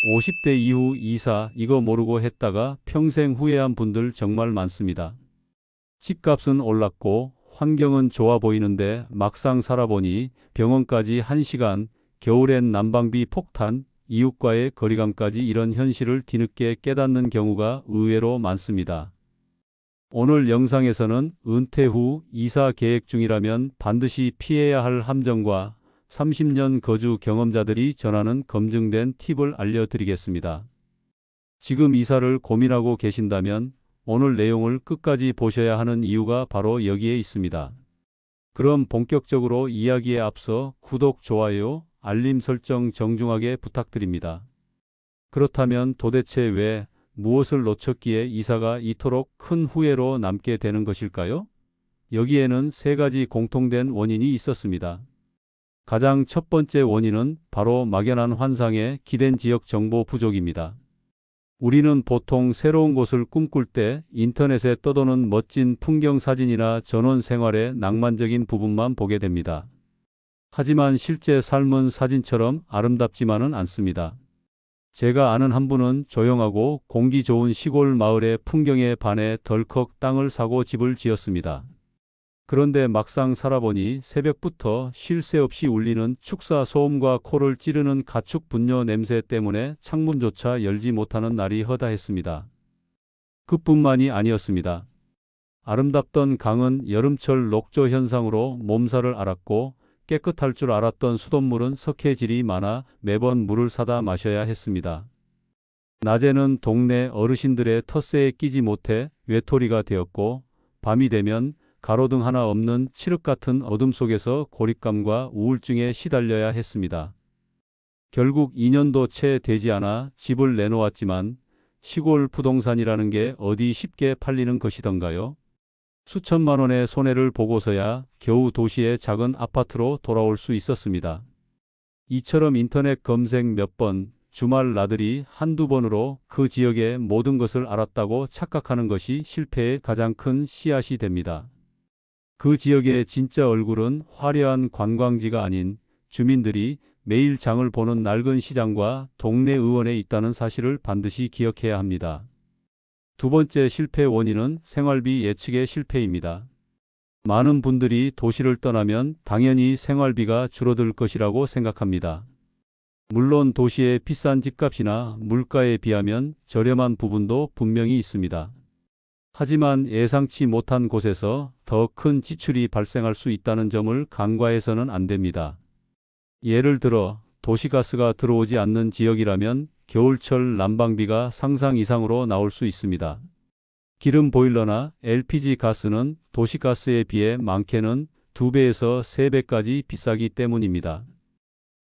50대 이후 이사 이거 모르고 했다가 평생 후회한 분들 정말 많습니다. 집값은 올랐고 환경은 좋아 보이는데 막상 살아보니 병원까지 1시간, 겨울엔 난방비 폭탄, 이웃과의 거리감까지 이런 현실을 뒤늦게 깨닫는 경우가 의외로 많습니다. 오늘 영상에서는 은퇴 후 이사 계획 중이라면 반드시 피해야 할 함정과 30년 거주 경험자들이 전하는 검증된 팁을 알려드리겠습니다. 지금 이사를 고민하고 계신다면 오늘 내용을 끝까지 보셔야 하는 이유가 바로 여기에 있습니다. 그럼 본격적으로 이야기에 앞서 구독, 좋아요, 알림 설정 정중하게 부탁드립니다. 그렇다면 도대체 왜 무엇을 놓쳤기에 이사가 이토록 큰 후회로 남게 되는 것일까요? 여기에는 세 가지 공통된 원인이 있었습니다. 가장 첫 번째 원인은 바로 막연한 환상에 기댄 지역 정보 부족입니다. 우리는 보통 새로운 곳을 꿈꿀 때 인터넷에 떠도는 멋진 풍경 사진이나 전원 생활의 낭만적인 부분만 보게 됩니다. 하지만 실제 삶은 사진처럼 아름답지만은 않습니다. 제가 아는 한 분은 조용하고 공기 좋은 시골 마을의 풍경에 반해 덜컥 땅을 사고 집을 지었습니다. 그런데 막상 살아보니 새벽부터 쉴 새 없이 울리는 축사 소음과 코를 찌르는 가축 분뇨 냄새 때문에 창문조차 열지 못하는 날이 허다했습니다. 그뿐만이 아니었습니다. 아름답던 강은 여름철 녹조 현상으로 몸살을 앓았고 깨끗할 줄 알았던 수돗물은 석회질이 많아 매번 물을 사다 마셔야 했습니다. 낮에는 동네 어르신들의 텃세에 끼지 못해 외톨이가 되었고 밤이 되면 가로등 하나 없는 칠흑 같은 어둠 속에서 고립감과 우울증에 시달려야 했습니다. 결국 2년도 채 되지 않아 집을 내놓았지만 시골 부동산이라는 게 어디 쉽게 팔리는 것이던가요? 수천만 원의 손해를 보고서야 겨우 도시의 작은 아파트로 돌아올 수 있었습니다. 이처럼 인터넷 검색 몇 번, 주말 나들이 한두 번으로 그 지역의 모든 것을 알았다고 착각하는 것이 실패의 가장 큰 씨앗이 됩니다. 그 지역의 진짜 얼굴은 화려한 관광지가 아닌 주민들이 매일 장을 보는 낡은 시장과 동네 의원에 있다는 사실을 반드시 기억해야 합니다. 두 번째 실패 원인은 생활비 예측의 실패입니다. 많은 분들이 도시를 떠나면 당연히 생활비가 줄어들 것이라고 생각합니다. 물론 도시의 비싼 집값이나 물가에 비하면 저렴한 부분도 분명히 있습니다. 하지만 예상치 못한 곳에서 더 큰 지출이 발생할 수 있다는 점을 간과해서는 안 됩니다. 예를 들어 도시가스가 들어오지 않는 지역이라면 겨울철 난방비가 상상 이상으로 나올 수 있습니다. 기름 보일러나 LPG 가스는 도시가스에 비해 많게는 2배에서 3배까지 비싸기 때문입니다.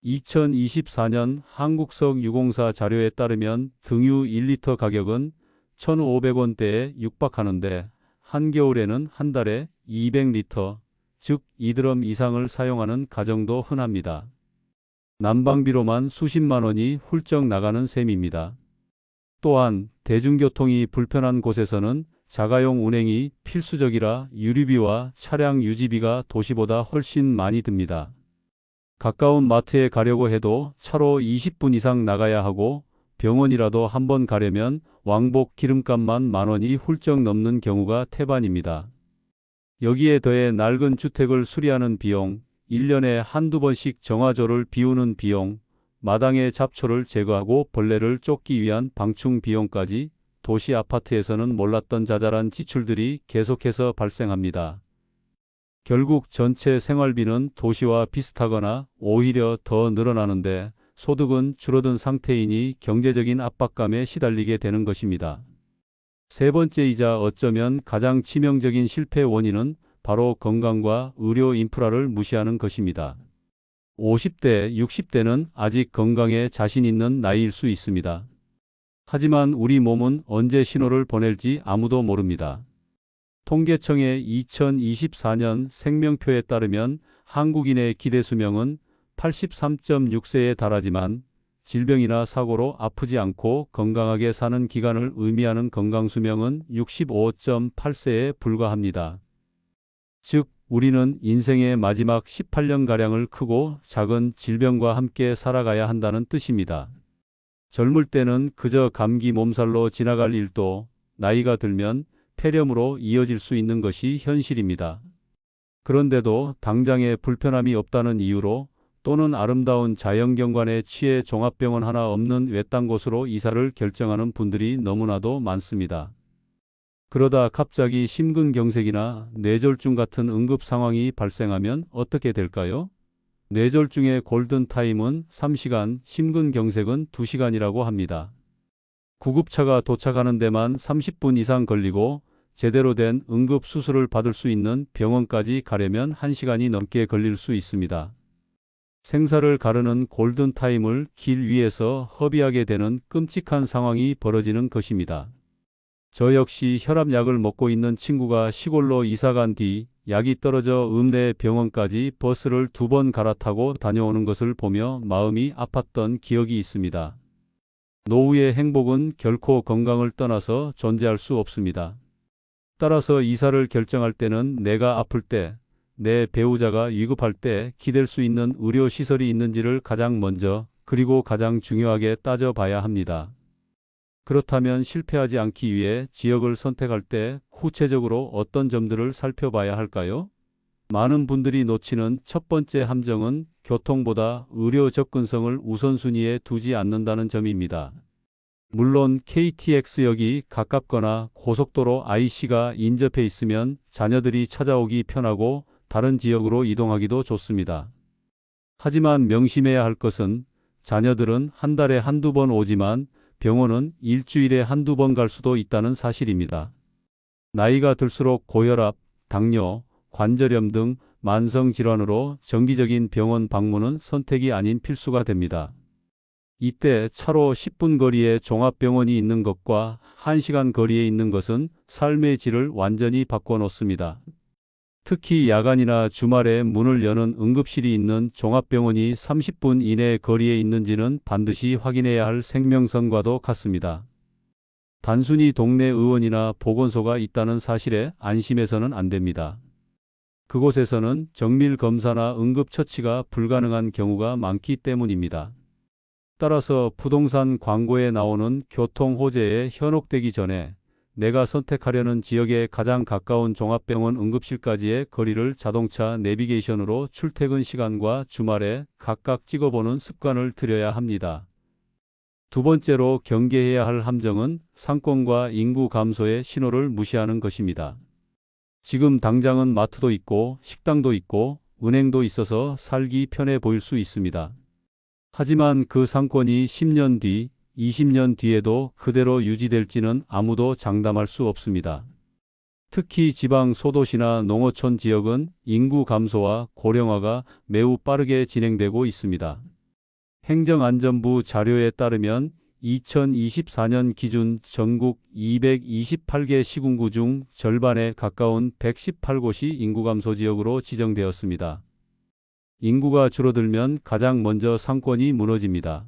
2024년 한국석유공사 자료에 따르면 등유 1리터 가격은 1,500원대에 육박하는데 한겨울에는 한 달에 200리터, 즉 2드럼 이상을 사용하는 가정도 흔합니다. 난방비로만 수십만 원이 훌쩍 나가는 셈입니다. 또한 대중교통이 불편한 곳에서는 자가용 운행이 필수적이라 유류비와 차량 유지비가 도시보다 훨씬 많이 듭니다. 가까운 마트에 가려고 해도 차로 20분 이상 나가야 하고 병원이라도 한번 가려면 왕복 기름값만 10,000원이 훌쩍 넘는 경우가 태반입니다. 여기에 더해 낡은 주택을 수리하는 비용, 1년에 한두 번씩 정화조를 비우는 비용, 마당의 잡초를 제거하고 벌레를 쫓기 위한 방충 비용까지 도시 아파트에서는 몰랐던 자잘한 지출들이 계속해서 발생합니다. 결국 전체 생활비는 도시와 비슷하거나 오히려 더 늘어나는데 소득은 줄어든 상태이니 경제적인 압박감에 시달리게 되는 것입니다. 세 번째이자 어쩌면 가장 치명적인 실패 원인은 바로 건강과 의료 인프라를 무시하는 것입니다. 50대, 60대는 아직 건강에 자신 있는 나이일 수 있습니다. 하지만 우리 몸은 언제 신호를 보낼지 아무도 모릅니다. 통계청의 2024년 생명표에 따르면 한국인의 기대 수명은 83.6세에 달하지만 질병이나 사고로 아프지 않고 건강하게 사는 기간을 의미하는 건강수명은 65.8세에 불과합니다. 즉, 우리는 인생의 마지막 18년가량을 크고 작은 질병과 함께 살아가야 한다는 뜻입니다. 젊을 때는 그저 감기 몸살로 지나갈 일도 나이가 들면 폐렴으로 이어질 수 있는 것이 현실입니다. 그런데도 당장에 불편함이 없다는 이유로 또는 아름다운 자연경관에 취해 종합병원 하나 없는 외딴 곳으로 이사를 결정하는 분들이 너무나도 많습니다. 그러다 갑자기 심근경색이나 뇌졸중 같은 응급 상황이 발생하면 어떻게 될까요? 뇌졸중의 골든타임은 3시간, 심근경색은 2시간이라고 합니다. 구급차가 도착하는 데만 30분 이상 걸리고 제대로 된 응급수술을 받을 수 있는 병원까지 가려면 1시간이 넘게 걸릴 수 있습니다. 생사를 가르는 골든타임을 길 위에서 허비하게 되는 끔찍한 상황이 벌어지는 것입니다. 저 역시 혈압약을 먹고 있는 친구가 시골로 이사간 뒤 약이 떨어져 읍내 병원까지 버스를 2번 갈아타고 다녀오는 것을 보며 마음이 아팠던 기억이 있습니다. 노후의 행복은 결코 건강을 떠나서 존재할 수 없습니다. 따라서 이사를 결정할 때는 내가 아플 때, 내 배우자가 위급할 때 기댈 수 있는 의료시설이 있는지를 가장 먼저 그리고 가장 중요하게 따져봐야 합니다. 그렇다면 실패하지 않기 위해 지역을 선택할 때 구체적으로 어떤 점들을 살펴봐야 할까요? 많은 분들이 놓치는 첫 번째 함정은 교통보다 의료 접근성을 우선순위에 두지 않는다는 점입니다. 물론 KTX역이 가깝거나 고속도로 IC가 인접해 있으면 자녀들이 찾아오기 편하고 다른 지역으로 이동하기도 좋습니다. 하지만 명심해야 할 것은 자녀들은 한 달에 한두 번 오지만 병원은 일주일에 한두 번 갈 수도 있다는 사실입니다. 나이가 들수록 고혈압, 당뇨, 관절염 등 만성질환으로 정기적인 병원 방문은 선택이 아닌 필수가 됩니다. 이때 차로 10분 거리에 종합병원이 있는 것과 1시간 거리에 있는 것은 삶의 질을 완전히 바꿔놓습니다. 특히 야간이나 주말에 문을 여는 응급실이 있는 종합병원이 30분 이내 거리에 있는지는 반드시 확인해야 할 생명선과도 같습니다. 단순히 동네 의원이나 보건소가 있다는 사실에 안심해서는 안 됩니다. 그곳에서는 정밀 검사나 응급처치가 불가능한 경우가 많기 때문입니다. 따라서 부동산 광고에 나오는 교통호재에 현혹되기 전에 내가 선택하려는 지역에 가장 가까운 종합병원 응급실까지의 거리를 자동차 내비게이션으로 출퇴근 시간과 주말에 각각 찍어보는 습관을 들여야 합니다. 두 번째로 경계해야 할 함정은 상권과 인구 감소의 신호를 무시하는 것입니다. 지금 당장은 마트도 있고 식당도 있고 은행도 있어서 살기 편해 보일 수 있습니다. 하지만 그 상권이 10년 뒤, 20년 뒤에도 그대로 유지될지는 아무도 장담할 수 없습니다. 특히 지방 소도시나 농어촌 지역은 인구 감소와 고령화가 매우 빠르게 진행되고 있습니다. 행정안전부 자료에 따르면 2024년 기준 전국 228개 시군구 중 절반에 가까운 118곳이 인구 감소 지역으로 지정되었습니다. 인구가 줄어들면 가장 먼저 상권이 무너집니다.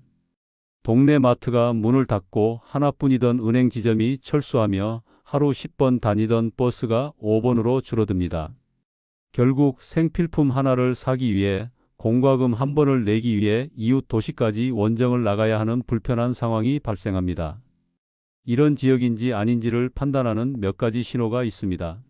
동네 마트가 문을 닫고 하나뿐이던 은행 지점이 철수하며 하루 10번 다니던 버스가 5번으로 줄어듭니다. 결국 생필품 하나를 사기 위해 공과금 한 번을 내기 위해 이웃 도시까지 원정을 나가야 하는 불편한 상황이 발생합니다. 이런 지역인지 아닌지를 판단하는 몇 가지 신호가 있습니다.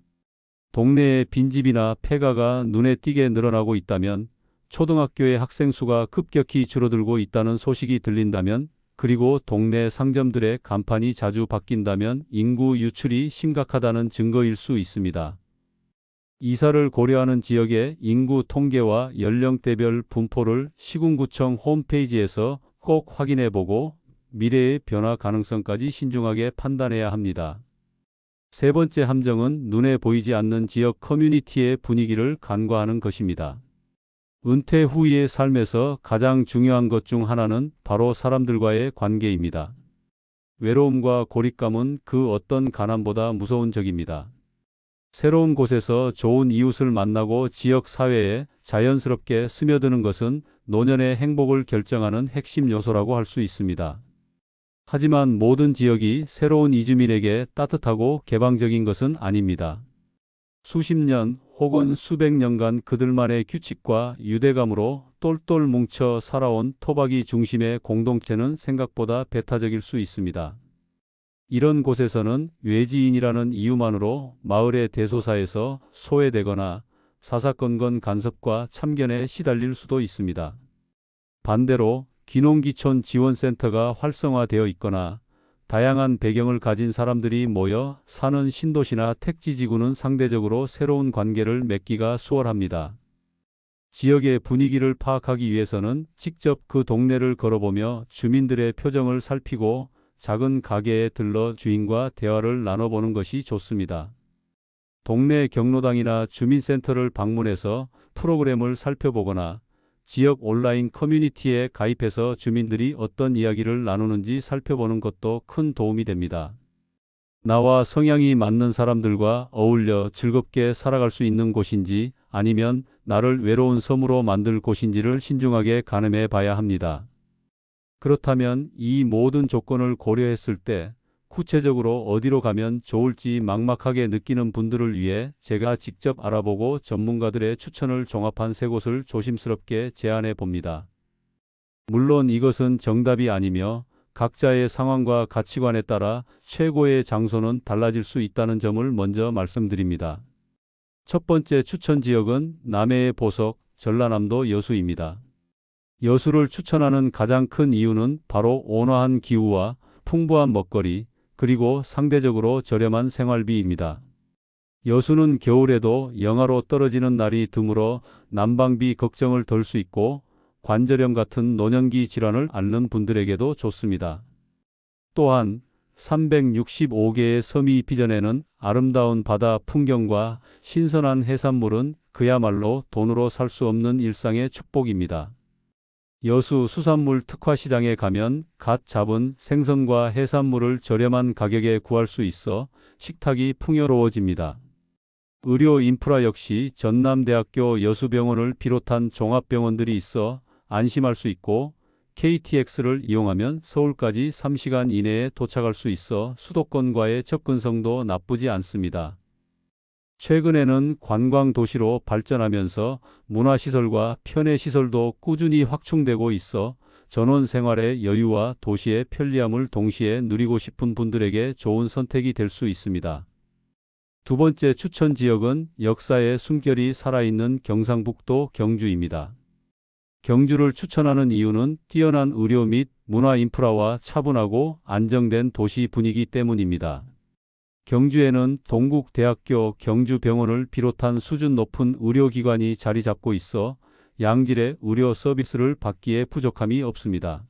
동네에 빈집이나 폐가가 눈에 띄게 늘어나고 있다면, 초등학교의 학생 수가 급격히 줄어들고 있다는 소식이 들린다면, 그리고 동네 상점들의 간판이 자주 바뀐다면 인구 유출이 심각하다는 증거일 수 있습니다. 이사를 고려하는 지역의 인구 통계와 연령대별 분포를 시군구청 홈페이지에서 꼭 확인해 보고 미래의 변화 가능성까지 신중하게 판단해야 합니다. 세 번째 함정은 눈에 보이지 않는 지역 커뮤니티의 분위기를 간과하는 것입니다. 은퇴 후의 삶에서 가장 중요한 것 중 하나는 바로 사람들과의 관계입니다. 외로움과 고립감은 그 어떤 가난보다 무서운 적입니다. 새로운 곳에서 좋은 이웃을 만나고 지역 사회에 자연스럽게 스며드는 것은 노년의 행복을 결정하는 핵심 요소라고 할 수 있습니다. 하지만 모든 지역이 새로운 이주민에게 따뜻하고 개방적인 것은 아닙니다. 수십 년 혹은 수백 년간 그들만의 규칙과 유대감으로 똘똘 뭉쳐 살아온 토박이 중심의 공동체는 생각보다 배타적일 수 있습니다. 이런 곳에서는 외지인이라는 이유만으로 마을의 대소사에서 소외되거나 사사건건 간섭과 참견에 시달릴 수도 있습니다. 반대로 귀농귀촌 지원센터가 활성화되어 있거나 다양한 배경을 가진 사람들이 모여 사는 신도시나 택지지구는 상대적으로 새로운 관계를 맺기가 수월합니다. 지역의 분위기를 파악하기 위해서는 직접 그 동네를 걸어보며 주민들의 표정을 살피고 작은 가게에 들러 주인과 대화를 나눠보는 것이 좋습니다. 동네 경로당이나 주민센터를 방문해서 프로그램을 살펴보거나 지역 온라인 커뮤니티에 가입해서 주민들이 어떤 이야기를 나누는지 살펴보는 것도 큰 도움이 됩니다. 나와 성향이 맞는 사람들과 어울려 즐겁게 살아갈 수 있는 곳인지 아니면 나를 외로운 섬으로 만들 곳인지를 신중하게 가늠해 봐야 합니다. 그렇다면 이 모든 조건을 고려했을 때 구체적으로 어디로 가면 좋을지 막막하게 느끼는 분들을 위해 제가 직접 알아보고 전문가들의 추천을 종합한 세 곳을 조심스럽게 제안해 봅니다. 물론 이것은 정답이 아니며 각자의 상황과 가치관에 따라 최고의 장소는 달라질 수 있다는 점을 먼저 말씀드립니다. 첫 번째 추천 지역은 남해의 보석, 전라남도 여수입니다. 여수를 추천하는 가장 큰 이유는 바로 온화한 기후와 풍부한 먹거리, 그리고 상대적으로 저렴한 생활비입니다. 여수는 겨울에도 영하로 떨어지는 날이 드물어 난방비 걱정을 덜 수 있고 관절염 같은 노년기 질환을 앓는 분들에게도 좋습니다. 또한 365개의 섬이 빚어내는 아름다운 바다 풍경과 신선한 해산물은 그야말로 돈으로 살 수 없는 일상의 축복입니다. 여수 수산물 특화시장에 가면 갓 잡은 생선과 해산물을 저렴한 가격에 구할 수 있어 식탁이 풍요로워집니다. 의료 인프라 역시 전남대학교 여수병원을 비롯한 종합병원들이 있어 안심할 수 있고 KTX를 이용하면 서울까지 3시간 이내에 도착할 수 있어 수도권과의 접근성도 나쁘지 않습니다. 최근에는 관광 도시로 발전하면서 문화시설과 편의시설도 꾸준히 확충되고 있어 전원 생활의 여유와 도시의 편리함을 동시에 누리고 싶은 분들에게 좋은 선택이 될 수 있습니다. 두 번째 추천 지역은 역사의 숨결이 살아있는 경상북도 경주입니다. 경주를 추천하는 이유는 뛰어난 의료 및 문화 인프라와 차분하고 안정된 도시 분위기 때문입니다. 경주에는 동국대학교 경주병원을 비롯한 수준 높은 의료기관이 자리 잡고 있어 양질의 의료 서비스를 받기에 부족함이 없습니다.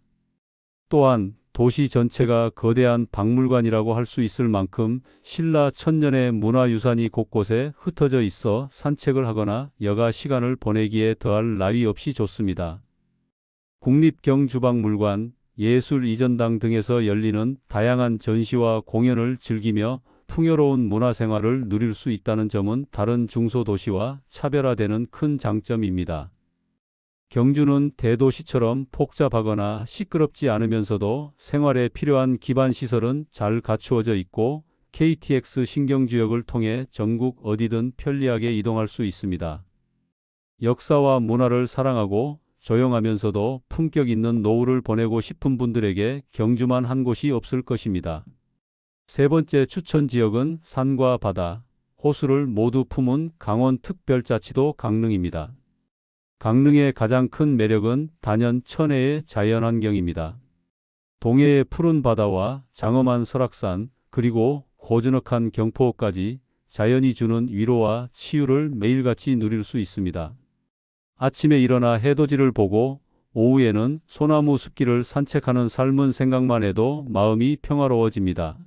또한 도시 전체가 거대한 박물관이라고 할 수 있을 만큼 신라 천년의 문화유산이 곳곳에 흩어져 있어 산책을 하거나 여가 시간을 보내기에 더할 나위 없이 좋습니다. 국립경주박물관, 예술이전당 등에서 열리는 다양한 전시와 공연을 즐기며 풍요로운 문화생활을 누릴 수 있다는 점은 다른 중소도시와 차별화되는 큰 장점입니다. 경주는 대도시처럼 복잡하거나 시끄럽지 않으면서도 생활에 필요한 기반 시설은 잘 갖추어져 있고 KTX 신경지역을 통해 전국 어디든 편리하게 이동할 수 있습니다. 역사와 문화를 사랑하고 조용하면서도 품격 있는 노후를 보내고 싶은 분들에게 경주만 한 곳이 없을 것입니다. 세 번째 추천 지역은 산과 바다, 호수를 모두 품은 강원특별자치도 강릉입니다. 강릉의 가장 큰 매력은 단연 천혜의 자연환경입니다. 동해의 푸른 바다와 장엄한 설악산, 그리고 고즈넉한 경포까지 자연이 주는 위로와 치유를 매일같이 누릴 수 있습니다. 아침에 일어나 해돋이를 보고 오후에는 소나무 숲길을 산책하는 삶은 생각만 해도 마음이 평화로워집니다.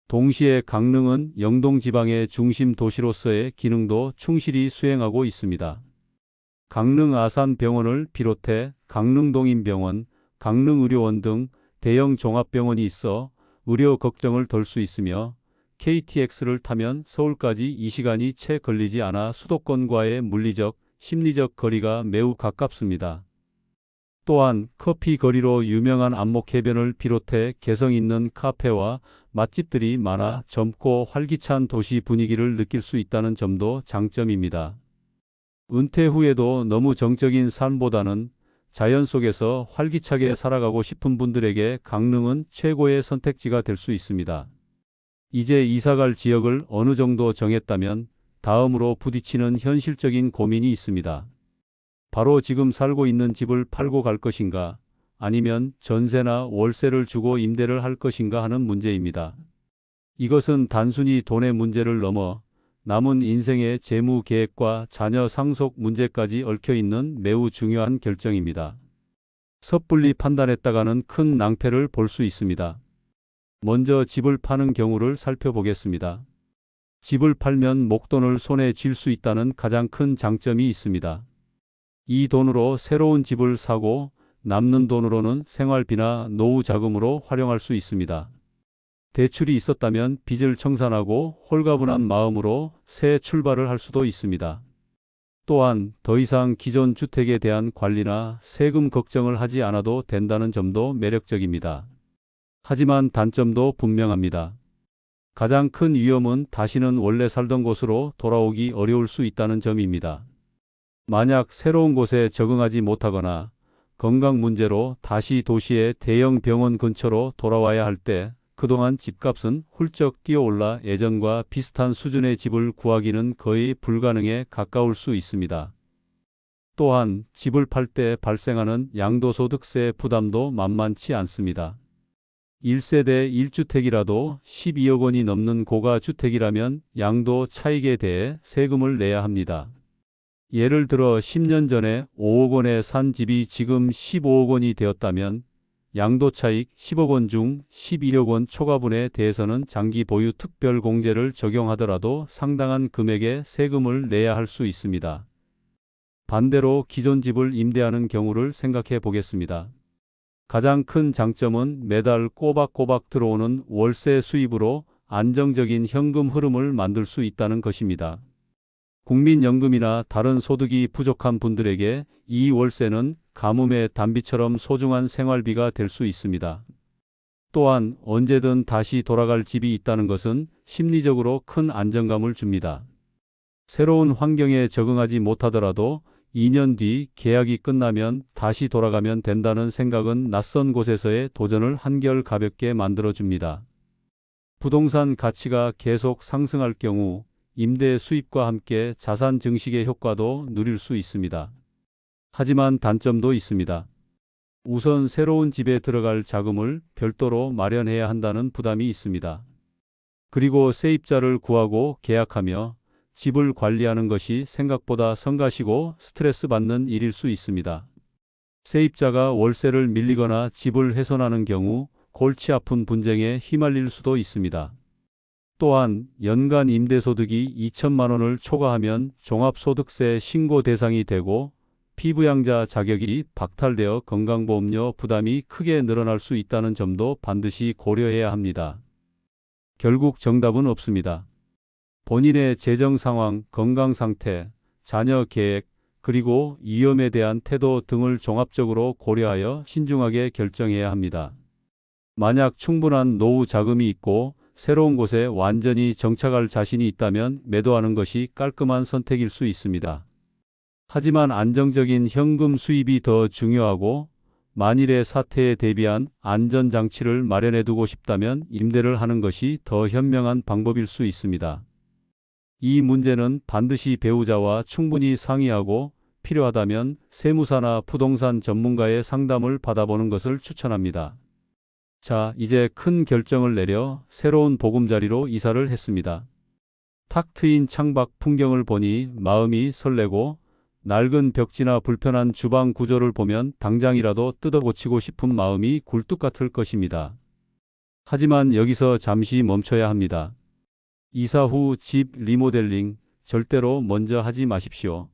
동시에 강릉은 영동지방의 중심 도시로서의 기능도 충실히 수행하고 있습니다. 강릉 아산병원을 비롯해 강릉동인병원, 강릉의료원 등 대형 종합병원이 있어 의료 걱정을 덜 수 있으며 KTX를 타면 서울까지 2시간이 채 걸리지 않아 수도권과의 물리적, 심리적 거리가 매우 가깝습니다. 또한 커피 거리로 유명한 안목해변을 비롯해 개성 있는 카페와 맛집들이 많아 젊고 활기찬 도시 분위기를 느낄 수 있다는 점도 장점입니다. 은퇴 후에도 너무 정적인 삶보다는 자연 속에서 활기차게 살아가고 싶은 분들에게 강릉은 최고의 선택지가 될 수 있습니다. 이제 이사갈 지역을 어느 정도 정했다면 다음으로 부딪히는 현실적인 고민이 있습니다. 바로 지금 살고 있는 집을 팔고 갈 것인가, 아니면 전세나 월세를 주고 임대를 할 것인가 하는 문제입니다. 이것은 단순히 돈의 문제를 넘어 남은 인생의 재무 계획과 자녀 상속 문제까지 얽혀 있는 매우 중요한 결정입니다. 섣불리 판단했다가는 큰 낭패를 볼 수 있습니다. 먼저 집을 파는 경우를 살펴보겠습니다. 집을 팔면 목돈을 손에 쥘 수 있다는 가장 큰 장점이 있습니다. 이 돈으로 새로운 집을 사고 남는 돈으로는 생활비나 노후 자금으로 활용할 수 있습니다. 대출이 있었다면 빚을 청산하고 홀가분한 마음으로 새 출발을 할 수도 있습니다. 또한 더 이상 기존 주택에 대한 관리나 세금 걱정을 하지 않아도 된다는 점도 매력적입니다. 하지만 단점도 분명합니다. 가장 큰 위험은 다시는 원래 살던 곳으로 돌아오기 어려울 수 있다는 점입니다. 만약 새로운 곳에 적응하지 못하거나 건강 문제로 다시 도시의 대형 병원 근처로 돌아와야 할 때 그동안 집값은 훌쩍 뛰어올라 예전과 비슷한 수준의 집을 구하기는 거의 불가능에 가까울 수 있습니다. 또한 집을 팔 때 발생하는 양도소득세 부담도 만만치 않습니다. 1세대 1주택이라도 12억 원이 넘는 고가주택이라면 양도 차익에 대해 세금을 내야 합니다. 예를 들어 10년 전에 5억 원에 산 집이 지금 15억 원이 되었다면 양도차익 10억 원 중 11억 원 초과분에 대해서는 장기 보유 특별공제를 적용하더라도 상당한 금액의 세금을 내야 할 수 있습니다. 반대로 기존 집을 임대하는 경우를 생각해 보겠습니다. 가장 큰 장점은 매달 꼬박꼬박 들어오는 월세 수입으로 안정적인 현금 흐름을 만들 수 있다는 것입니다. 국민연금이나 다른 소득이 부족한 분들에게 이 월세는 가뭄의 단비처럼 소중한 생활비가 될 수 있습니다. 또한 언제든 다시 돌아갈 집이 있다는 것은 심리적으로 큰 안정감을 줍니다. 새로운 환경에 적응하지 못하더라도 2년 뒤 계약이 끝나면 다시 돌아가면 된다는 생각은 낯선 곳에서의 도전을 한결 가볍게 만들어줍니다. 부동산 가치가 계속 상승할 경우 임대 수입과 함께 자산 증식의 효과도 누릴 수 있습니다. 하지만 단점도 있습니다. 우선 새로운 집에 들어갈 자금을 별도로 마련해야 한다는 부담이 있습니다. 그리고 세입자를 구하고 계약하며 집을 관리하는 것이 생각보다 성가시고 스트레스 받는 일일 수 있습니다. 세입자가 월세를 밀리거나 집을 훼손하는 경우 골치 아픈 분쟁에 휘말릴 수도 있습니다. 또한 연간 임대소득이 2천만 원을 초과하면 종합소득세 신고 대상이 되고 피부양자 자격이 박탈되어 건강보험료 부담이 크게 늘어날 수 있다는 점도 반드시 고려해야 합니다. 결국 정답은 없습니다. 본인의 재정 상황, 건강 상태, 자녀 계획, 그리고 위험에 대한 태도 등을 종합적으로 고려하여 신중하게 결정해야 합니다. 만약 충분한 노후 자금이 있고 새로운 곳에 완전히 정착할 자신이 있다면 매도하는 것이 깔끔한 선택일 수 있습니다. 하지만 안정적인 현금 수입이 더 중요하고 만일의 사태에 대비한 안전장치를 마련해 두고 싶다면 임대를 하는 것이 더 현명한 방법일 수 있습니다. 이 문제는 반드시 배우자와 충분히 상의하고 필요하다면 세무사나 부동산 전문가의 상담을 받아보는 것을 추천합니다. 자, 이제 큰 결정을 내려 새로운 보금자리로 이사를 했습니다. 탁 트인 창밖 풍경을 보니 마음이 설레고 낡은 벽지나 불편한 주방 구조를 보면 당장이라도 뜯어 고치고 싶은 마음이 굴뚝 같을 것입니다. 하지만 여기서 잠시 멈춰야 합니다. 이사 후 집 리모델링 절대로 먼저 하지 마십시오.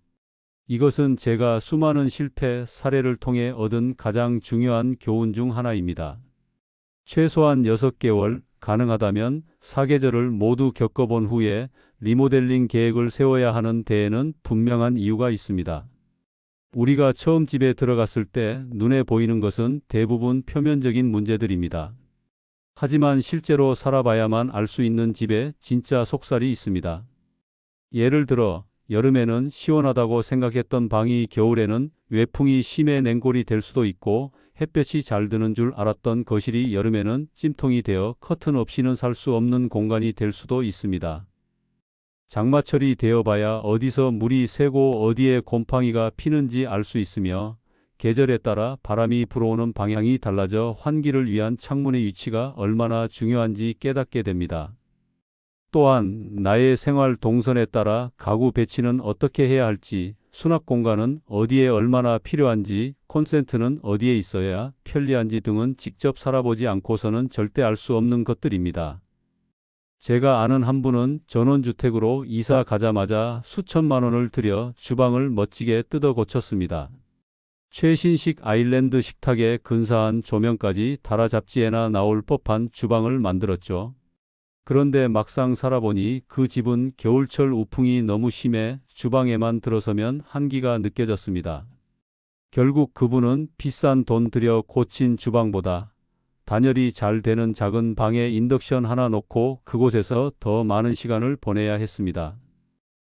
이것은 제가 수많은 실패 사례를 통해 얻은 가장 중요한 교훈 중 하나입니다. 최소한 6개월, 가능하다면 4계절을 모두 겪어본 후에 리모델링 계획을 세워야 하는 데에는 분명한 이유가 있습니다. 우리가 처음 집에 들어갔을 때 눈에 보이는 것은 대부분 표면적인 문제들입니다. 하지만 실제로 살아봐야만 알 수 있는 집에 진짜 속살이 있습니다. 예를 들어 여름에는 시원하다고 생각했던 방이 겨울에는 외풍이 심해 냉골이 될 수도 있고, 햇볕이 잘 드는 줄 알았던 거실이 여름에는 찜통이 되어 커튼 없이는 살 수 없는 공간이 될 수도 있습니다. 장마철이 되어봐야 어디서 물이 새고 어디에 곰팡이가 피는지 알 수 있으며, 계절에 따라 바람이 불어오는 방향이 달라져 환기를 위한 창문의 위치가 얼마나 중요한지 깨닫게 됩니다. 또한 나의 생활 동선에 따라 가구 배치는 어떻게 해야 할지, 수납 공간은 어디에 얼마나 필요한지, 콘센트는 어디에 있어야 편리한지 등은 직접 살아보지 않고서는 절대 알 수 없는 것들입니다. 제가 아는 한 분은 전원주택으로 이사 가자마자 수천만 원을 들여 주방을 멋지게 뜯어 고쳤습니다. 최신식 아일랜드 식탁에 근사한 조명까지 달아 잡지에나 나올 법한 주방을 만들었죠. 그런데 막상 살아보니 그 집은 겨울철 우풍이 너무 심해 주방에만 들어서면 한기가 느껴졌습니다. 결국 그분은 비싼 돈 들여 고친 주방보다 단열이 잘 되는 작은 방에 인덕션 하나 놓고 그곳에서 더 많은 시간을 보내야 했습니다.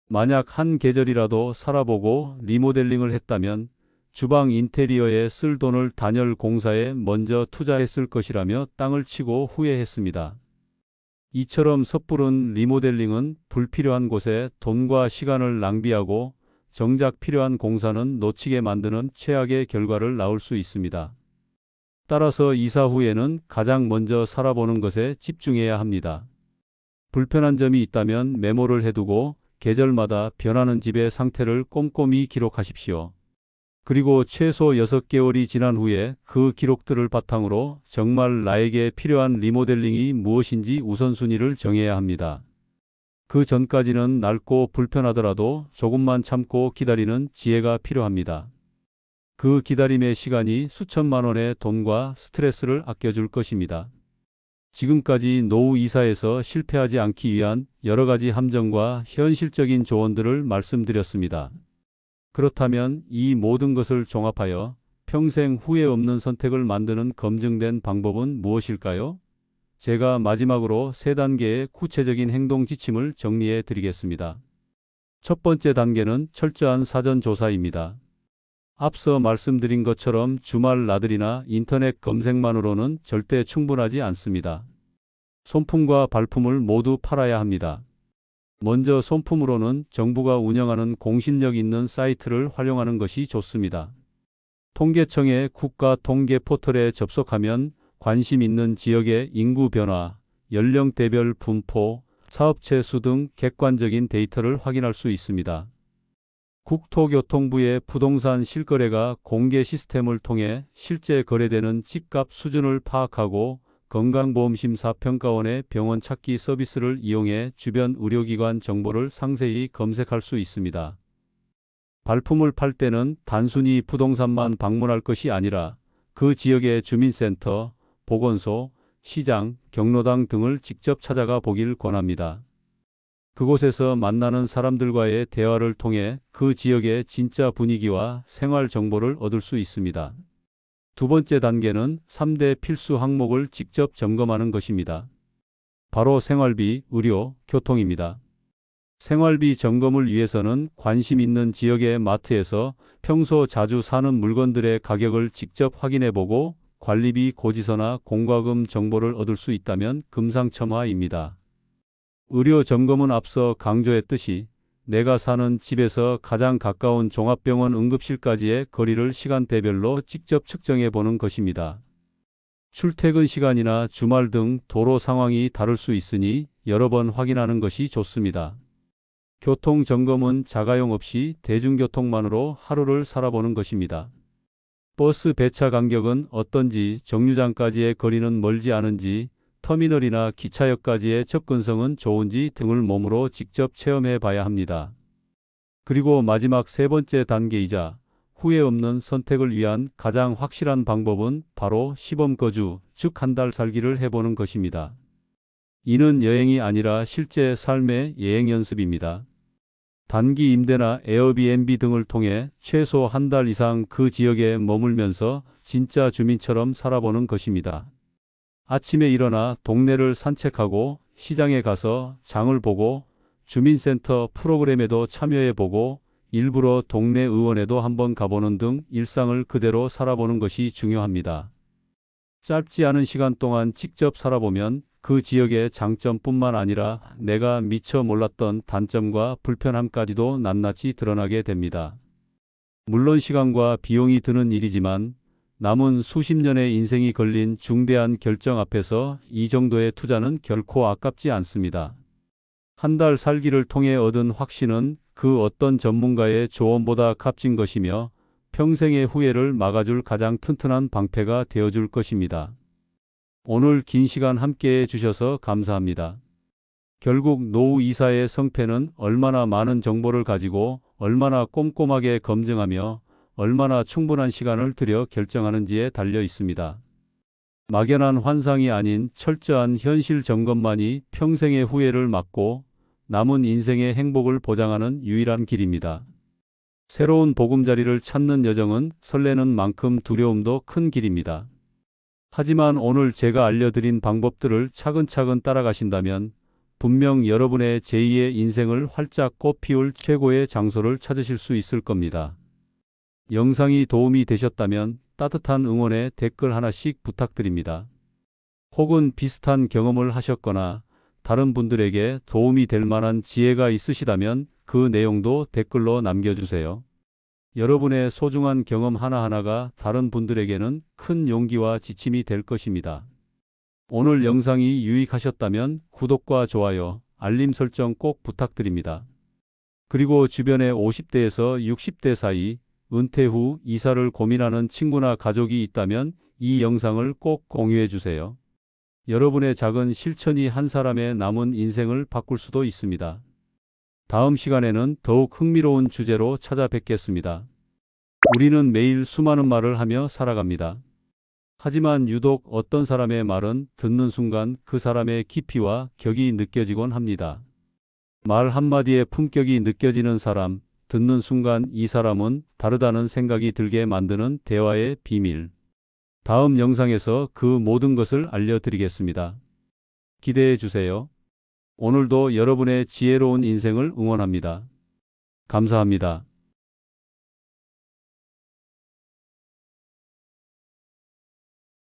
만약 한 계절이라도 살아보고 리모델링을 했다면 주방 인테리어에 쓸 돈을 단열 공사에 먼저 투자했을 것이라며 땅을 치고 후회했습니다. 이처럼 섣부른 리모델링은 불필요한 곳에 돈과 시간을 낭비하고, 정작 필요한 공사는 놓치게 만드는 최악의 결과를 낳을 수 있습니다. 따라서 이사 후에는 가장 먼저 살아보는 것에 집중해야 합니다. 불편한 점이 있다면 메모를 해두고 계절마다 변하는 집의 상태를 꼼꼼히 기록하십시오. 그리고 최소 6개월이 지난 후에 그 기록들을 바탕으로 정말 나에게 필요한 리모델링이 무엇인지 우선순위를 정해야 합니다. 그 전까지는 낡고 불편하더라도 조금만 참고 기다리는 지혜가 필요합니다. 그 기다림의 시간이 수천만 원의 돈과 스트레스를 아껴줄 것입니다. 지금까지 노후 이사에서 실패하지 않기 위한 여러 가지 함정과 현실적인 조언들을 말씀드렸습니다. 그렇다면 이 모든 것을 종합하여 평생 후회 없는 선택을 만드는 검증된 방법은 무엇일까요? 제가 마지막으로 3단계의 구체적인 행동 지침을 정리해 드리겠습니다. 첫 번째 단계는 철저한 사전 조사입니다. 앞서 말씀드린 것처럼 주말 나들이나 인터넷 검색만으로는 절대 충분하지 않습니다. 손품과 발품을 모두 팔아야 합니다. 먼저 손품으로는 정부가 운영하는 공신력 있는 사이트를 활용하는 것이 좋습니다. 통계청의 국가 통계 포털에 접속하면 관심 있는 지역의 인구 변화, 연령대별 분포, 사업체 수 등 객관적인 데이터를 확인할 수 있습니다. 국토교통부의 부동산 실거래가 공개 시스템을 통해 실제 거래되는 집값 수준을 파악하고, 건강보험심사평가원의 병원 찾기 서비스를 이용해 주변 의료기관 정보를 상세히 검색할 수 있습니다. 발품을 팔 때는 단순히 부동산만 방문할 것이 아니라 그 지역의 주민센터, 보건소, 시장, 경로당 등을 직접 찾아가 보길 권합니다. 그곳에서 만나는 사람들과의 대화를 통해 그 지역의 진짜 분위기와 생활 정보를 얻을 수 있습니다. 두 번째 단계는 3대 필수 항목을 직접 점검하는 것입니다. 바로 생활비, 의료, 교통입니다. 생활비 점검을 위해서는 관심 있는 지역의 마트에서 평소 자주 사는 물건들의 가격을 직접 확인해보고, 관리비 고지서나 공과금 정보를 얻을 수 있다면 금상첨화입니다. 의료 점검은 앞서 강조했듯이 내가 사는 집에서 가장 가까운 종합병원 응급실까지의 거리를 시간대별로 직접 측정해 보는 것입니다. 출퇴근 시간이나 주말 등 도로 상황이 다를 수 있으니 여러 번 확인하는 것이 좋습니다. 교통 점검은 자가용 없이 대중교통만으로 하루를 살아보는 것입니다. 버스 배차 간격은 어떤지, 정류장까지의 거리는 멀지 않은지, 터미널이나 기차역까지의 접근성은 좋은지 등을 몸으로 직접 체험해 봐야 합니다. 그리고 마지막 3번째 단계이자 후회 없는 선택을 위한 가장 확실한 방법은 바로 시범거주, 즉 한 달 살기를 해보는 것입니다. 이는 여행이 아니라 실제 삶의 예행 연습입니다. 단기 임대나 에어비앤비 등을 통해 최소 한 달 이상 그 지역에 머물면서 진짜 주민처럼 살아보는 것입니다. 아침에 일어나 동네를 산책하고 시장에 가서 장을 보고 주민센터 프로그램에도 참여해보고 일부러 동네 의원에도 한번 가보는 등 일상을 그대로 살아보는 것이 중요합니다. 짧지 않은 시간 동안 직접 살아보면 그 지역의 장점뿐만 아니라 내가 미처 몰랐던 단점과 불편함까지도 낱낱이 드러나게 됩니다. 물론 시간과 비용이 드는 일이지만 남은 수십 년의 인생이 걸린 중대한 결정 앞에서 이 정도의 투자는 결코 아깝지 않습니다. 한 달 살기를 통해 얻은 확신은 그 어떤 전문가의 조언보다 값진 것이며 평생의 후회를 막아줄 가장 튼튼한 방패가 되어줄 것입니다. 오늘 긴 시간 함께해 주셔서 감사합니다. 결국 노후 이사의 성패는 얼마나 많은 정보를 가지고 얼마나 꼼꼼하게 검증하며 얼마나 충분한 시간을 들여 결정하는지에 달려 있습니다. 막연한 환상이 아닌 철저한 현실 점검만이 평생의 후회를 막고 남은 인생의 행복을 보장하는 유일한 길입니다. 새로운 보금자리를 찾는 여정은 설레는 만큼 두려움도 큰 길입니다. 하지만 오늘 제가 알려드린 방법들을 차근차근 따라가신다면 분명 여러분의 제2의 인생을 활짝 꽃피울 최고의 장소를 찾으실 수 있을 겁니다. 영상이 도움이 되셨다면 따뜻한 응원의 댓글 하나씩 부탁드립니다. 혹은 비슷한 경험을 하셨거나 다른 분들에게 도움이 될 만한 지혜가 있으시다면 그 내용도 댓글로 남겨주세요. 여러분의 소중한 경험 하나하나가 다른 분들에게는 큰 용기와 지침이 될 것입니다. 오늘 영상이 유익하셨다면 구독과 좋아요, 알림 설정 꼭 부탁드립니다. 그리고 주변에 50대에서 60대 사이 은퇴 후 이사를 고민하는 친구나 가족이 있다면 이 영상을 꼭 공유해 주세요. 여러분의 작은 실천이 한 사람의 남은 인생을 바꿀 수도 있습니다. 다음 시간에는 더욱 흥미로운 주제로 찾아뵙겠습니다. 우리는 매일 수많은 말을 하며 살아갑니다. 하지만 유독 어떤 사람의 말은 듣는 순간 그 사람의 깊이와 격이 느껴지곤 합니다. 말 한마디에 품격이 느껴지는 사람, 듣는 순간 이 사람은 다르다는 생각이 들게 만드는 대화의 비밀. 다음 영상에서 그 모든 것을 알려드리겠습니다. 기대해 주세요. 오늘도 여러분의 지혜로운 인생을 응원합니다. 감사합니다.